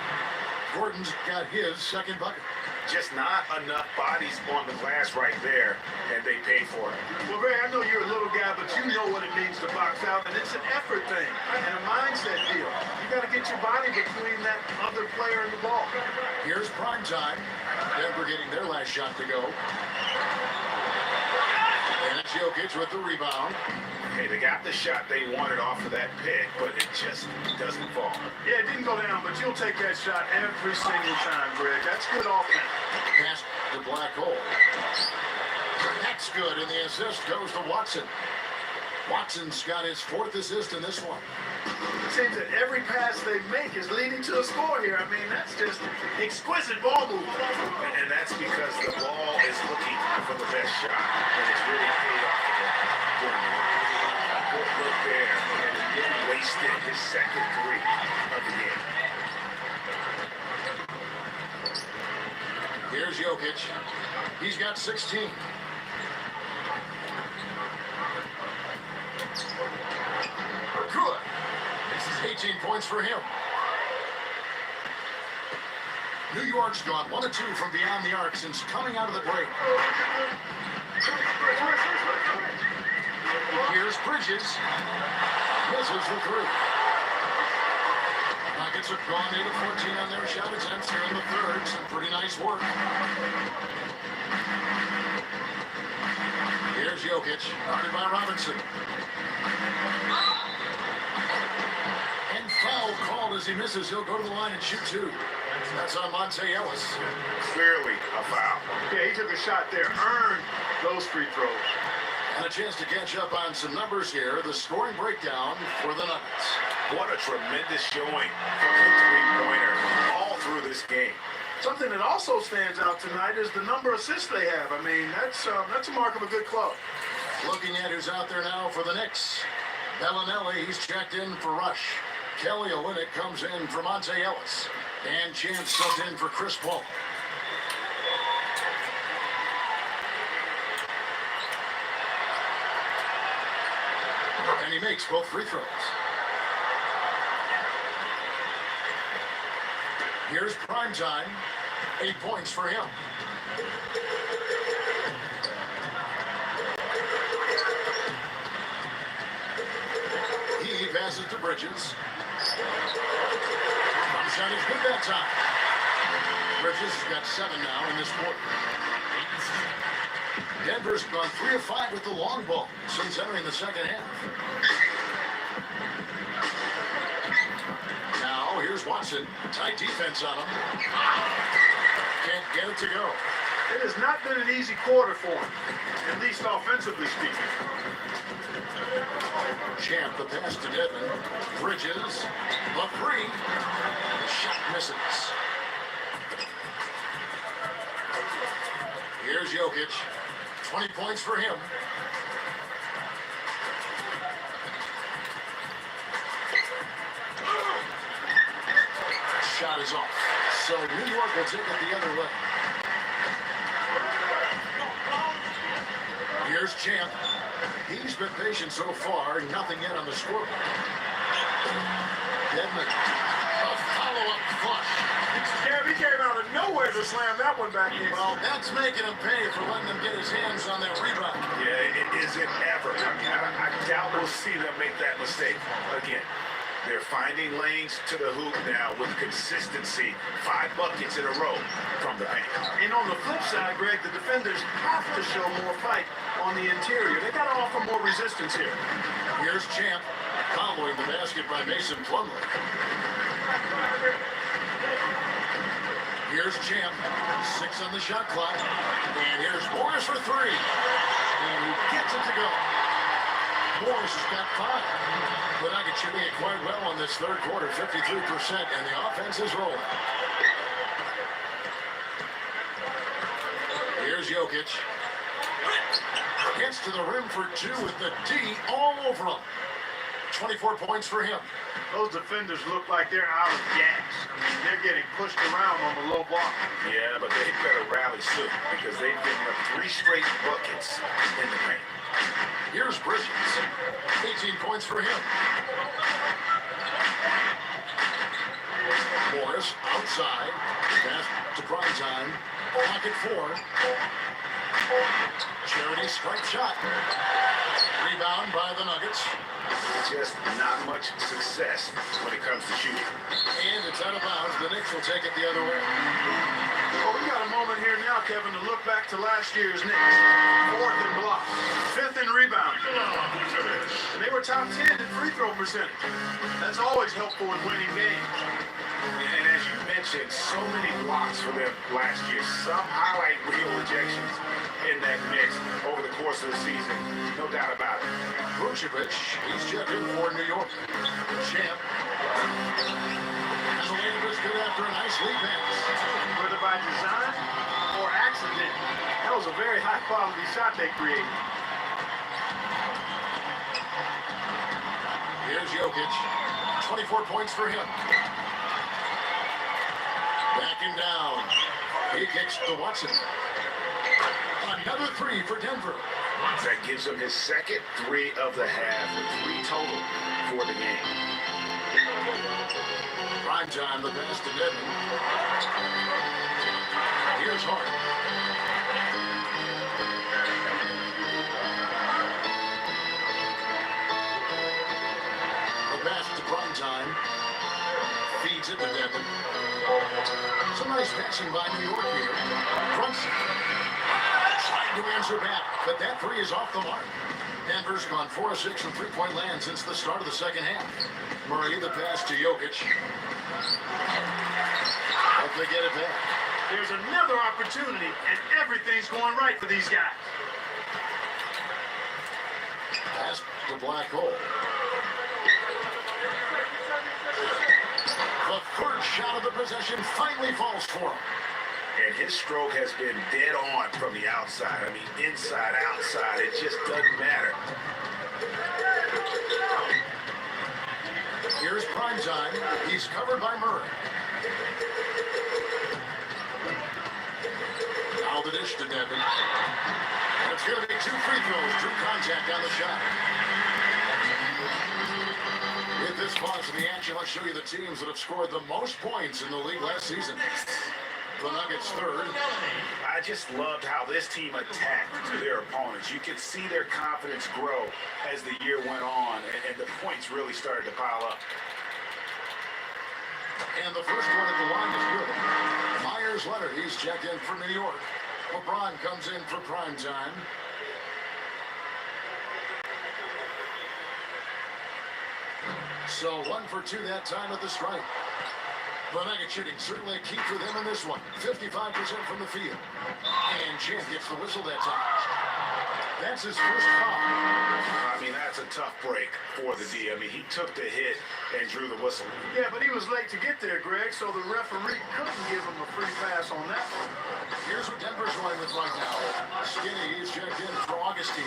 Gordon's got his second bucket. Just not enough bodies on the glass right there, and they paid for it. Well, Greg, I know you're a little guy, but you know what it means to box out, and it's an effort thing and a mindset deal. You got to get your body between that other player and the ball. Here's prime time. Denver getting their last shot to go. And it's Jokic with the rebound. Hey, they got the shot they wanted off of that pick, but it just doesn't fall. Yeah, it didn't go down, but you'll take that shot every single time, Greg. That's good offense. Pass to black hole. That's good, and the assist goes to Watson. Watson's got his fourth assist in this one. It seems that every pass they make is leading to a score here. I mean, that's just exquisite ball movement. And that's because the ball is looking for the best shot, and it's really paid off for them. Good look there, and he wasted his second three of the game. Here's Jokic. He's got 16. Good. This is 18 points for him. New York's gone 1 of 2 from beyond the arc since coming out of the break. Here's Bridges. Misses the three. Nuggets have gone 8 of 14 on their shot attempts here in the third. Some pretty nice work. Here's Jokic, guarded by Robinson. And foul called as he misses. He'll go to the line and shoot 2. That's on Monte Ellis. Clearly a foul. Yeah, he took a shot there, earned those free throws. And a chance to catch up on some numbers here. The scoring breakdown for the Nuggets. What a tremendous showing from the three-pointer all through this game. Something that also stands out tonight is the number of assists they have. I mean, that's a mark of a good club. Looking at who's out there now for the Knicks. Bellinelli, he's checked in for Rush. Kelly Olynyk comes in for Monte Ellis. And Chance subbed in for Chris Paul. And he makes both free throws. Here's prime time. 8 points for him. He passes to Bridges. Shot is good that time. Bridges has got 7 now in this quarter. Denver's gone 3 of 5 with the long ball since entering the second half. Now, here's Watson. Tight defense on him. Can't get it to go. It has not been an easy quarter for him, at least offensively speaking. Champ, the pass to Devin. Bridges. The three. The shot misses. Here's Jokic. 20 points for him. Shot is off. So New York will take it the other way. Here's Champ. He's been patient so far. Nothing yet on the scoreboard. Dedmon. A follow-up flush. Yeah, he came out of nowhere to slam that one back in. Well, that's making him pay for letting him get his hands on that rebound. Yeah, it isn't ever. I doubt we'll see them make that mistake again. They're finding lanes to the hoop now with consistency. 5 buckets in a row from the paint. And on the flip side, Greg, the defenders have to show more fight on the interior. They got to offer more resistance here. Here's Champ, following the basket by Mason Plumlee. Here's Champ, 6 on the shot clock. And here's Morris for 3. And he gets it to go. Morris has got 5. The Nuggets shooting it quite well in this third quarter, 53%, and the offense is rolling. Here's Jokic. Gets to the rim for 2 with the D all over him. 24 points for him. Those defenders look like they're out of gas. I mean, they're getting pushed around on the low block. Yeah, but they better rally soon because they've given up 3 straight buckets in the paint. Here's Bridges. 18 points for him. Morris outside. Pass to Primetime. Pocket 4. Charity strike shot. Rebound by the Nuggets. Just not much success when it comes to shooting. And it's out of bounds. The Knicks will take it the other way. Well, we got a moment here now, Kevin, to look back to last year's Knicks. 4th in blocks, 5th in rebound. And they were top 10 in free throw percentage. That's always helpful in winning games. And as you mentioned, so many blocks for them last year. Some highlight reel ejections in that mix over the course of the season. No doubt about it. Vucevic, he's checked in for New York. Champ. And the layup is good after a nice lead pass. Whether by design or accident, that was a very high-quality shot they created. Here's Jokic. 24 points for him. Backing down. He kicks to Watson. Another 3 for Denver. That gives him his second 3 of the half, with 3 total for the game. Primetime, the pass to Dedmon. Here's Hart. The pass to Primetime. Feeds it to Dedmon. Some nice passing by New York here. Brunson. Trying to answer back, but that 3 is off the mark. Denver's gone 4 of 6 from three-point land since the start of the second half. Murray, the pass to Jokic. Hope they get it back. There's another opportunity, and everything's going right for these guys. Pass to Black Hole. The third shot of the possession finally falls for him. And his stroke has been dead on from the outside. I mean, inside, outside, it just doesn't matter. Here's Primetime. He's covered by Murray. Now the dish to Devin. And it's going to be 2 free throws. Drew contact on the shot. With this pause in the action, let's show you the teams that have scored the most points in the league last season. The Nuggets third. I just loved how this team attacked their opponents. You could see their confidence grow as the year went on, and the points really started to pile up. And the first one at the line is good. Myers Leonard, he's checked in for New York. LeBron comes in for Primetime. So 1 for 2 that time at the strike. The Nuggets shooting certainly a key for them in this one. 55% from the field. And Champ gets the whistle that time. That's his first foul. I mean, that's a tough break for the D. I mean, he took the hit and drew the whistle. Yeah, but he was late to get there, Greg, so the referee couldn't give him a free pass on that one. Here's what Denver's running with right now. Skinny, he's checked in for Augustine.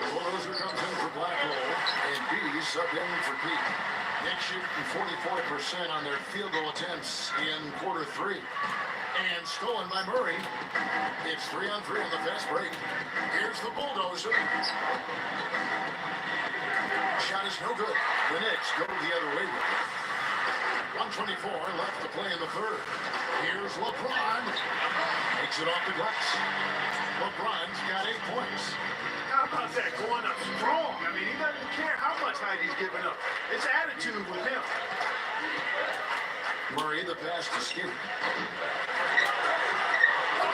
The bulldozer comes in for Black Hole. And B subbed in for Pete. Knicks shooting 44% on their field goal attempts in quarter 3. And stolen by Murray. It's 3-on-3 on the fast break. Here's the bulldozer. Shot is no good. The Knicks go the other way with it. 1:24 left to play in the third. Here's LeBron. Takes it off the glass. LeBron's got 8 points. How about that, going up strong? I mean, he doesn't care how much height he's giving up. It's attitude with him. Murray, the pass to Skinny.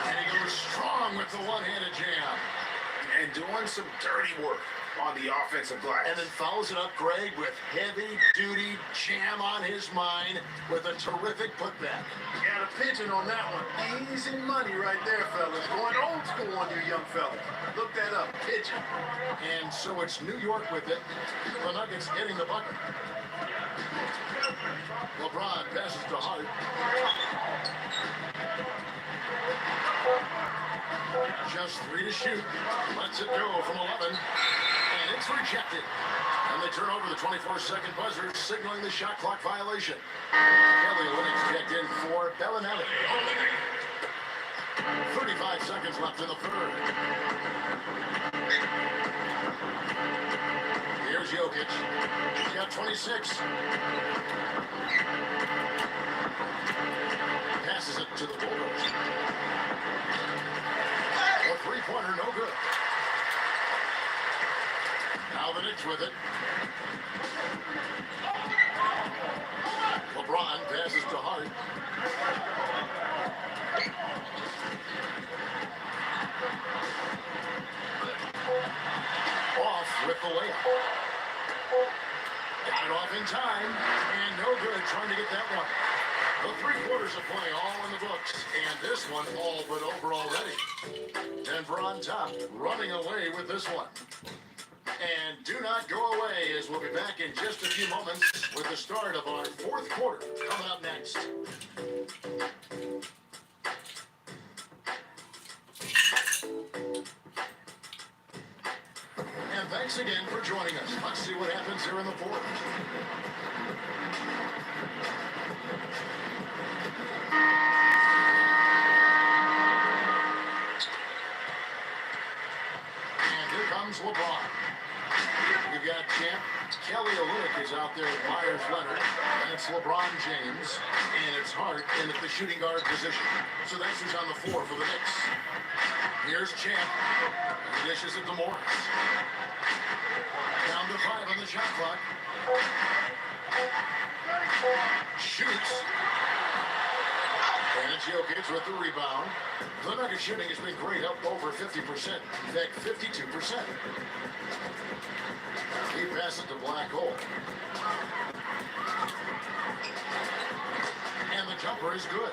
And he goes strong with the one-handed jam. And doing some dirty work on the offensive glass. And then follows it up, Greg, with heavy-duty jam on his mind with a terrific putback. Got a pigeon on that one. Easy money right there, fellas. Going old school on you young fellas. Look that up, pigeon. And so it's New York with it. The Nuggets getting the bucket. LeBron passes to Hart. Just 3 to shoot. Lets it go from 11. And it's rejected. And they turn over the 24-second buzzer, signaling the shot clock violation. Kelly Olynyk's checked in for Bellinelli. 35 seconds left in the third. Here's Jokic. He's got 26. quarters of play all in the books, and this one all but over already. Denver on top, running away with this one. And do not go away, as we'll be back in just a few moments with the start of our fourth quarter coming up next. And thanks again for joining us. Let's see what happens here in the fourth. And here comes LeBron. We've got Champ. Kelly Olynyk is out there with Myers Leonard. And it's LeBron James. And it's Hart in at the shooting guard position. So that's who's on the floor for the Knicks. Here's Champ. He dishes it to Morris. Down to 5 on the shot clock. Shoots. And it's Jokic with the rebound. The Nuggets shooting has been great, up over 50%. In fact, 52%. He passes it to Black Hole. And the jumper is good.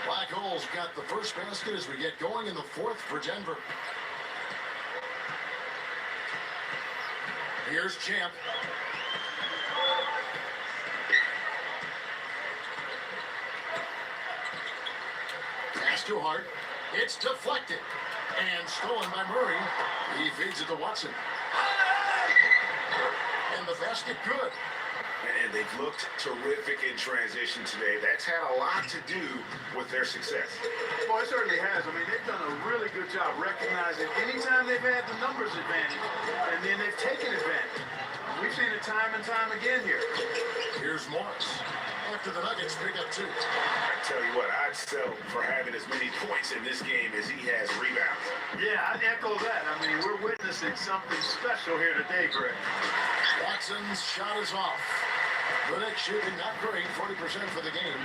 Black Hole's got the first basket as we get going in the fourth for Denver. Here's Champ. Pass to Hart. It's deflected. And stolen by Murray. He feeds it to Watson. And the basket good. And they've looked terrific in transition today. That's had a lot to do with their success. Well, it certainly has. I mean, they've done a really good job recognizing anytime they've had the numbers advantage, and then they've taken advantage. We've seen it time and time again here. Here's Morris. After the Nuggets pick up 2. I tell you what, I'd settle for having as many points in this game as he has rebounds. Yeah, I'd echo that. I mean, we're witnessing something special here today, Greg. Watson's shot is off. The Knicks shooting not great, 40% for the game.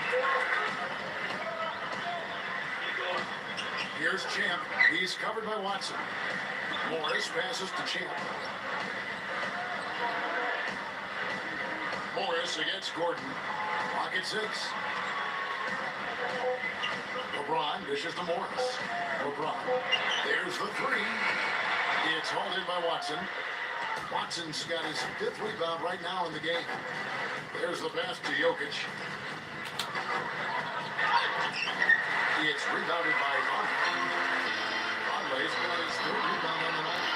Here's Champ. He's covered by Watson. Morris passes to Champ. Morris against Gordon. Pocket 6. LeBron dishes to Morris. LeBron. There's the 3. It's hauled in by Watson. Watson's got his 5th rebound right now in the game. There's the pass to Jokic. It's rebounded by Conley. Conley's got his 3rd rebound on the night.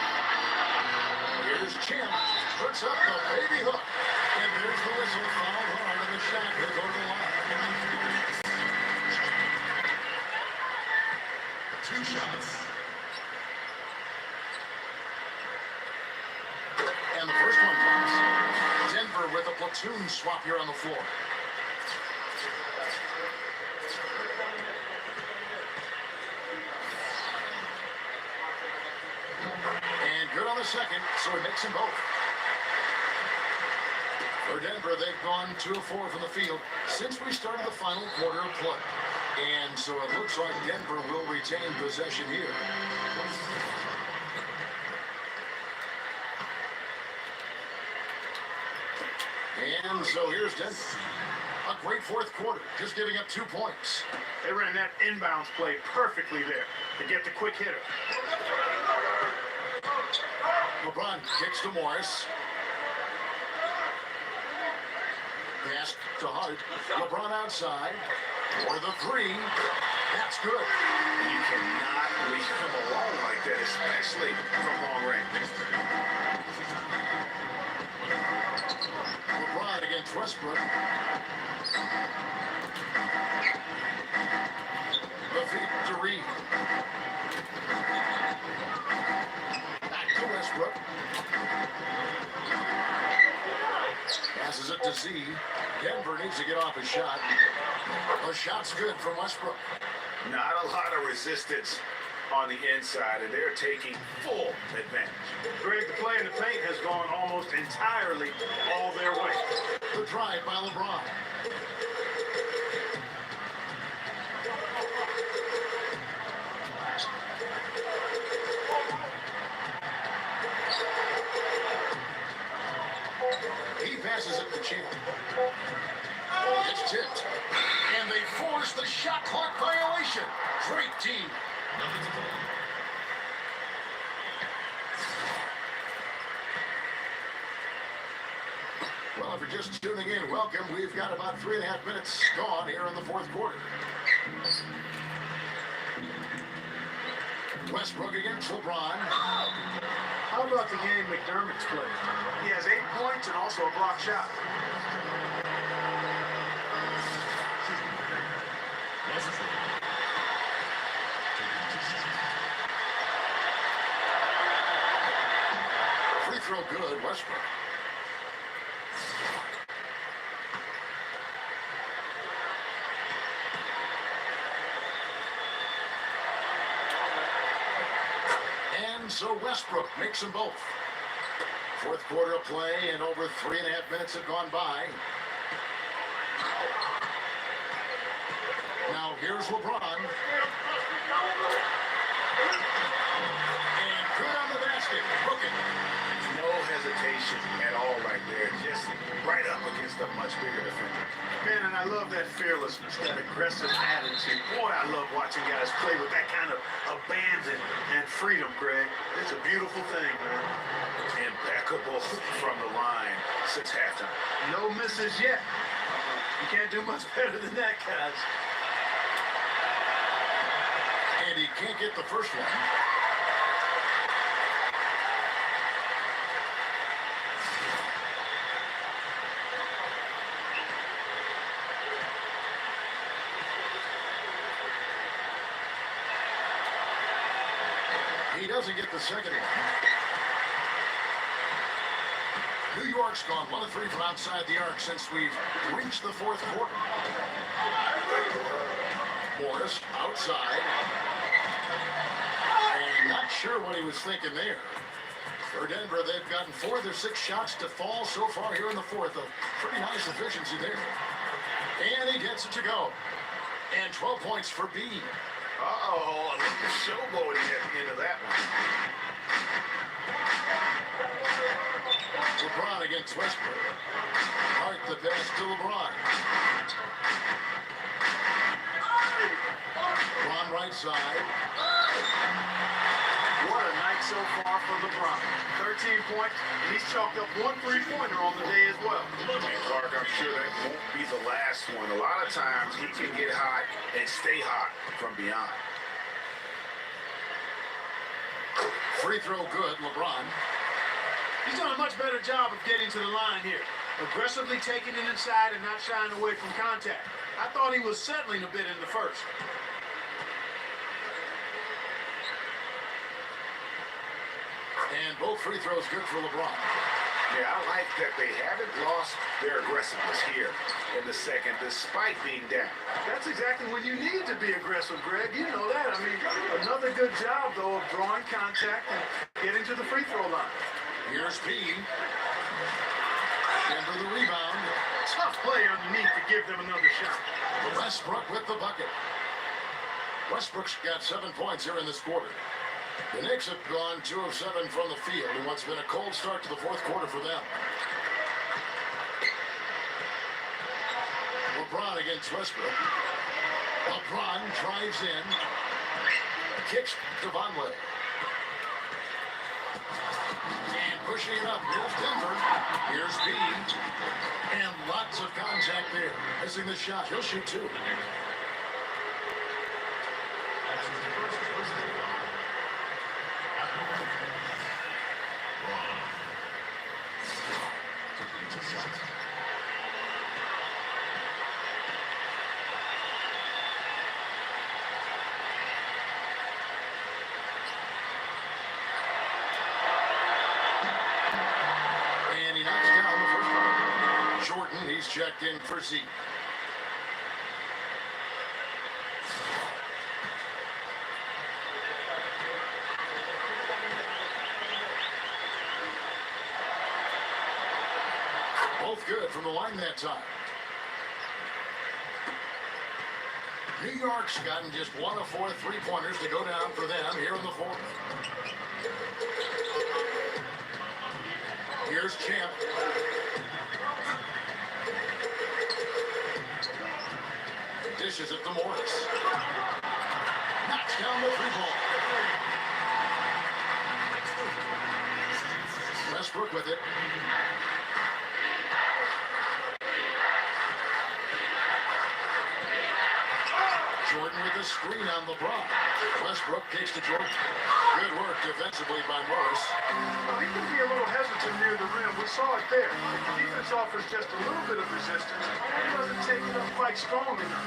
Here's Champ. Puts up the baby hook. And there's the whistle. Foul hard on the shot. He'll go to the line. 2 shots. And the first one comes. Denver with a platoon swap here on the floor. And good on the second, so he makes them both. For Denver, they've gone 2 of 4 from the field since we started the final quarter of play. And so it looks like Denver will retain possession here. And so here's Denver. A great fourth quarter, just giving up 2 points. They ran that inbounds play perfectly there to get the quick hitter. LeBron kicks to Morris. Pass to Hart. LeBron outside. For the 3. That's good. You cannot leave him alone like that, especially from long range. LeBron against Westbrook. The feed to Reed. Back to Westbrook. Passes it to Z. Denver needs to get off his shot. The shot's good from Westbrook. Not a lot of resistance on the inside, and they're taking full advantage. Greg, the play in the paint has gone almost entirely all their way. The drive by LeBron. He passes it to Champ. It's tipped. And they forced the shot clock violation. Great team. Well, if you're just tuning in, welcome. We've got about 3.5 minutes gone here in the fourth quarter. Westbrook against LeBron. How about the game McDermott's played? He has 8 points and also a block shot. Free throw good, Westbrook. And so Westbrook makes them both. Fourth quarter of play, and over 3.5 minutes have gone by. Now here's LeBron. And good on the basket. Booking. No hesitation at all right there. Just right up against a much bigger defender. Man, and I love that fearlessness, that aggressive attitude. Boy, I love watching guys play with that kind of abandon and freedom, Greg. It's a beautiful thing, man. Impeccable from the line since halftime. No misses yet. You can't do much better than that, guys. And he can't get the first one. He doesn't get the second one. New York's gone 1 of 3 from outside the arc since we've reached the fourth quarter. Morris outside. And not sure what he was thinking there. For Denver, they've gotten 4 of their 6 shots to fall so far here in the fourth. A pretty nice efficiency there. And he gets it to go. And 12 points for B. Uh-oh, a little showboating at the end of that one. LeBron against Westbrook. Hart the pass to LeBron. LeBron right side. What a night so far for LeBron. 13 points, and he's chalked up 1 3-pointer on the day as well. And Clark, I'm sure that won't be the last one. A lot of times he can get hot and stay hot from beyond. Free throw good, LeBron. He's done a much better job of getting to the line here. Aggressively taking it inside and not shying away from contact. I thought he was settling a bit in the first. And both free throws good for LeBron. Yeah, I like that they haven't lost their aggressiveness here in the second, despite being down. That's exactly when you need to be aggressive, Greg. You know that. I mean, another good job, though, of drawing contact and getting to the free throw line. Here's P. Denver the rebound. Tough play underneath to give them another shot. Westbrook with the bucket. Westbrook's got 7 points here in this quarter. The Knicks have gone 2 of 7 from the field in what's been a cold start to the fourth quarter for them. LeBron against Westbrook. LeBron drives in. Kicks to Vonleh. And pushing it up. Here's Denver. Here's B. And lots of contact there. Missing the shot. He'll shoot 2. And he knocks down the first one. Jordan, he's checked in for Z. Both good from the line that time. New York's gotten just 1 of 4 3-pointers to go down for them here in the fourth. Here's Champ. Dishes Dishes it to Morris. Knocks down the three ball. Westbrook with it. Jordan with the screen on LeBron. Westbrook kicks to Jordan. Good work defensively by Morris. Well, he can be a little hesitant near the rim. We saw it there. If the defense offers just a little bit of resistance, he doesn't take it up quite strong enough.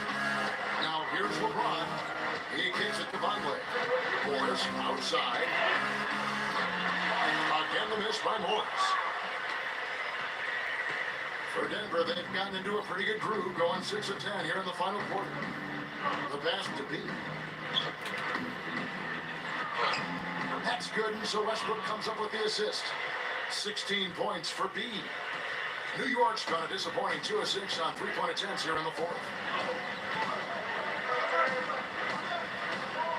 Now here's LeBron. He kicks it to Vonleh. Morris outside. Again the miss by Morris. For Denver, they've gotten into a pretty good groove, going 6 of 10 here in the final quarter. The pass to B. That's good, and so Westbrook comes up with the assist. 16 points for B. New York's gone a disappointing 2 of 6 on 3-point attempts here in the fourth.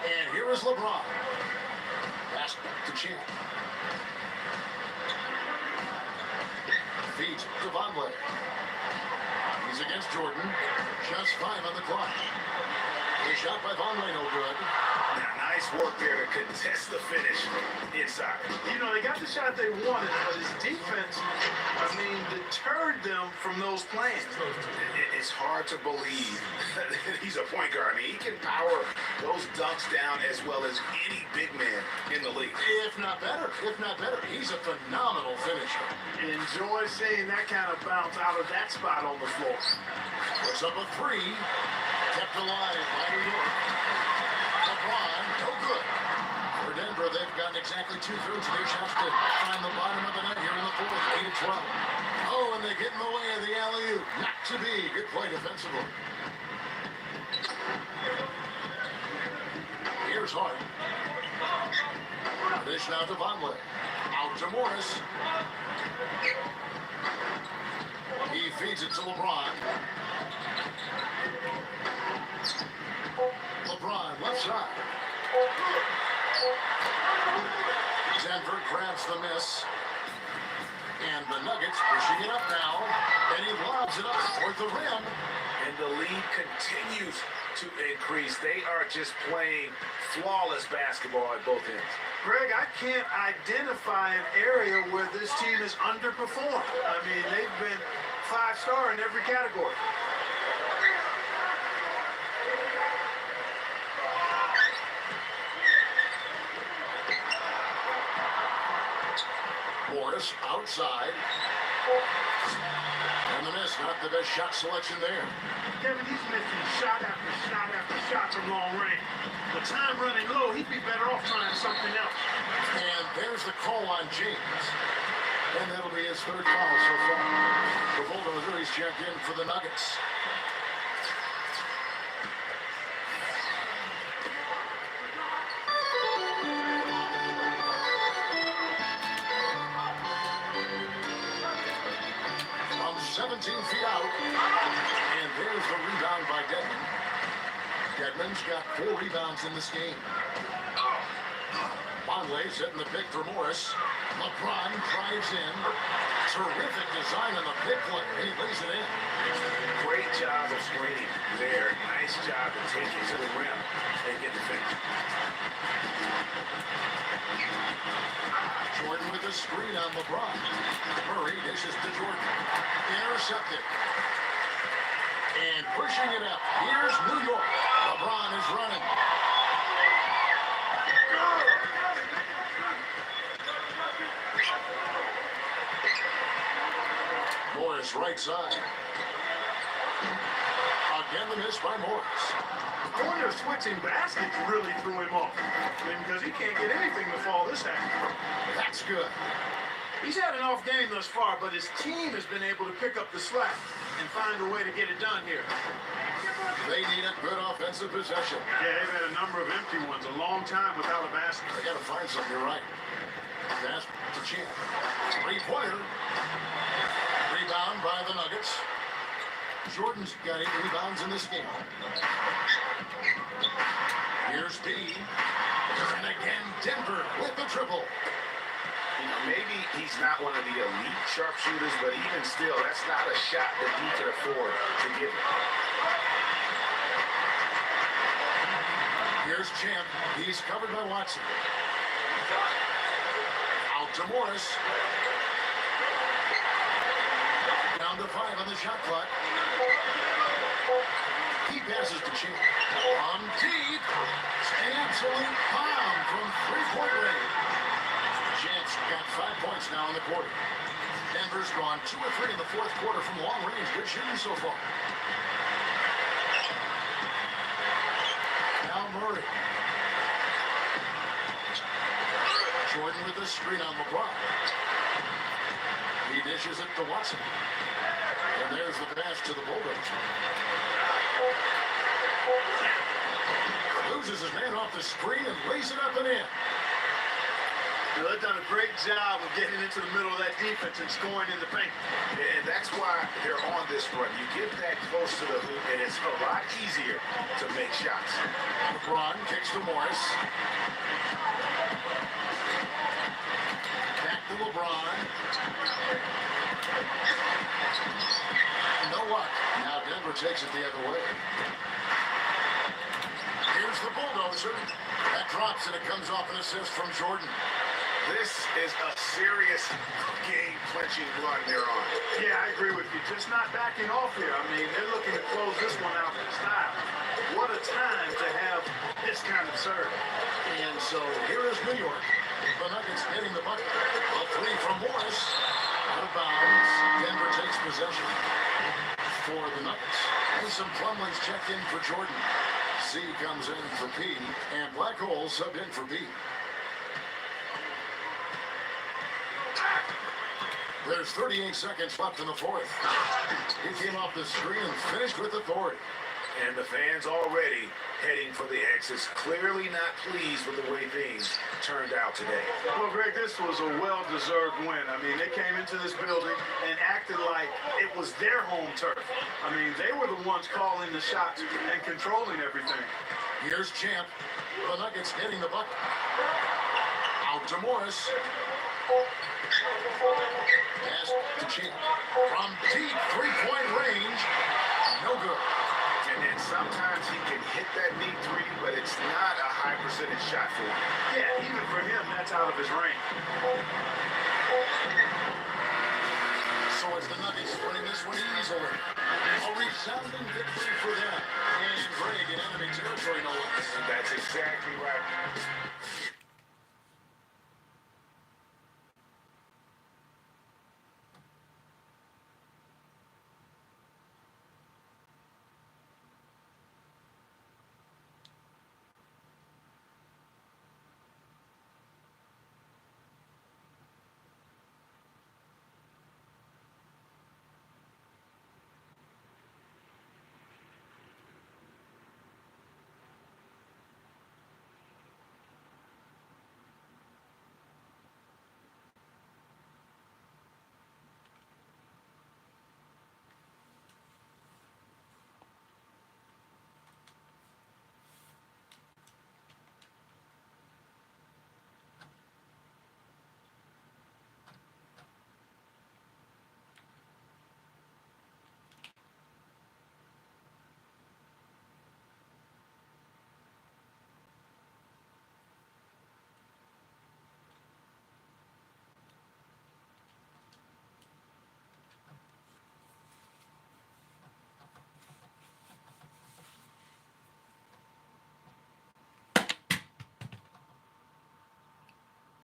And here is LeBron. Pass to Champ. Feeds to Vonleh. He's against Jordan. Just 5 on the clock. A shot by Vonleh, no good. Nice work there to contest the finish inside. You know, they got the shot they wanted, but his defense, deterred them from those plans. It's hard to believe that he's a point guard. He can power those dunks down as well as any big man in the league. If not better. He's a phenomenal finisher. Enjoy seeing that kind of bounce out of that spot on the floor. Puts up a 3. Kept alive by New York. LeBron, no good. For Denver, they've gotten exactly 2/3 of their shots to find the bottom of the net here in the fourth, 8 of 12. Oh, and they get in the way of the alley-oop. Not to be. Good play defensively. Here's Hart. Dish now to Vonleh. Out to Morris. He feeds it to LeBron. LeBron, left side. Denver grabs the miss. And the Nuggets pushing it up now. And he lobs it up toward the rim. And the lead continues to increase. They are just playing flawless basketball at both ends. Greg, I can't identify an area where this team has underperformed. They've been 5-star in every category. Morris outside. And the miss, not the best shot selection there. Kevin, he's missing shot after shot after shot from long range. The time running low, he'd be better off trying something else. And there's the call on James. And that'll be his 3rd foul so far. The Bulldozer, he's checked in for the Nuggets. From 17 feet out. And there's the rebound by Dedmon. Dedmon's got 4 rebounds in this game. Vonleh setting the pick for Morris. LeBron drives in. Terrific design on the pick play. He lays it in. Great job of screening there. Nice job to take it to the rim and get the finish. Jordan with the screen on LeBron. Murray dishes to Jordan. Intercepted. And pushing it up. Here's New York. LeBron is running. Morris right side. Again the miss by Morris. I wonder if switching baskets really threw him off. Because he can't get anything to fall this afternoon. That's good. He's had an off game thus far, but his team has been able to pick up the slack and find a way to get it done here. They need a good offensive possession. Yeah, they've had a number of empty ones, a long time without a basket. They got to find something, you're right. Pass to Champ. 3-pointer. Rebound by the Nuggets. Jordan's got 8 rebounds in this game. Here's B. And again, Denver with the triple. Maybe he's not one of the elite sharpshooters, but even still, that's not a shot that he could afford to give him. Here's Champ. He's covered by Watson. Out to Morris. Down to 5 on the shot clock. He passes to Champ. From deep. An absolute bomb from three-point range. Champ's got 5 points now in the quarter. Denver's gone 2 of 3 in the fourth quarter from long range. Good shooting so far. Now Murray. Jordan with the screen on LeBron. He dishes it to Watson. And there's the pass to the Bulldogs. Loses his man off the screen and lays it up and in. They've done a great job of getting into the middle of that defense and scoring in the paint. And that's why they're on this run. You get that close to the hoop, and it's a lot easier to make shots. LeBron kicks to Morris. Back to LeBron. No luck. Now Denver takes it the other way. Here's the bulldozer. That drops and it comes off an assist from Jordan. This is a serious game-clinching run they're on. Yeah, I agree with you. Just not backing off here. I mean, they're looking to close this one out in style. What a time to have this kind of serve. And so here is New York. The Nuggets getting the bucket. A three from Morris. Out of bounds. Denver takes possession for the Nuggets. Mason Plumlee's checked in for Jordan. C comes in for P. And Black Hole subbed in for B. There's 38 seconds left in the fourth. He came off the screen and finished with authority. And the fans already heading for the exits, clearly not pleased with the way things turned out today. Well, Greg, this was a well-deserved win. I mean, they came into this building and acted like it was their home turf. I mean, they were the ones calling the shots and controlling everything. Here's Champ. The Nuggets getting the bucket. Out to Morris. Pass to Champ. From deep three-point range. No good. And sometimes he can hit that deep three, but it's not a high percentage shot for him. Yeah, even for him, that's out of his range. So it's the Nuggets winning this one easily. A resounding victory for them. And Greg in enemy territory, no less. That's exactly right.